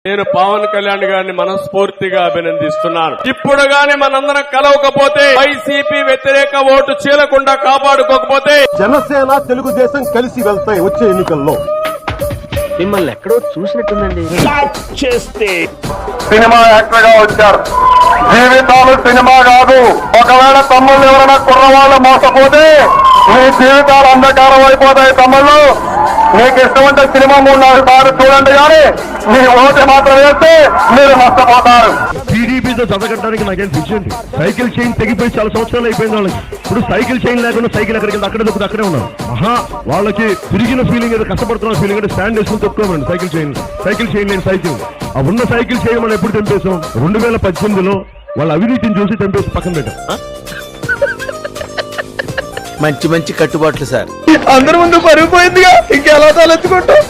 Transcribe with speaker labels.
Speaker 1: నేను పవన్ కళ్యాణ్ గారిని మనస్ఫూర్తిగా అభినందిస్తున్నాను. ఇప్పుడు గాని మనందరం కలవకపోతే, వైసీపీ వ్యతిరేక ఓటు చీలకుండా కాపాడుకోకపోతే
Speaker 2: జనసేన తెలుగుదేశం కలిసి వెళ్తాయి వచ్చే ఎన్నికల్లో.
Speaker 3: మిమ్మల్ని ఎక్కడో చూసినట్టుందండి.
Speaker 4: చేస్తే
Speaker 5: సినిమా యాక్టర్ గా వచ్చారు. జీవితాలు సినిమా కాదు. ఒకవేళ తమ్ముళ్ళు ఎవరైనా కుర్రవాళ్ళు మోసపోతే మీ జీవితాలు అంధకారం అయిపోతాయి. తమ్ముళ్ళు మీకు ఇష్టమంటే సినిమా 3-4 సార్లు చూడండి, కానీ మీ ఓటు మాత్రం వేస్తే మీరు నష్టపోతారు.
Speaker 6: టీడీపీతో చదవడానికి నాకేం పిచ్చింది. సైకిల్ చైన్ తెగిపోయి చాలా సంవత్సరాలు అయిపోయింది వాళ్ళకి. ఇప్పుడు సైకిల్ చైన్ లేకుండా సైకిల్ ఎక్కడికి అక్కడే దొక్కుతూ అక్కడే ఉన్నారు. వాళ్ళకి తిరిగిన ఫీలింగ్ ఏదో కష్టపడుతున్న ఫీలింగ్ అంటే స్టాండ్ వేసుకుని తొక్కుకోమండి సైకిల్ చైన్ లేని సైకిల్. ఆ ఉన్న సైకిల్ చైన్ మనం ఎప్పుడు తెంపేశాం? 2018లో వాళ్ళ అవినీతిని చూసి తెంపేసి పక్కన పెట్టాం.
Speaker 3: మంచి మంచి కట్టుబాట్లు సార్.
Speaker 4: అందరి ముందు పరుగు పోయిందిగా, ఇంకెలా తలెత్తుకుంటాం.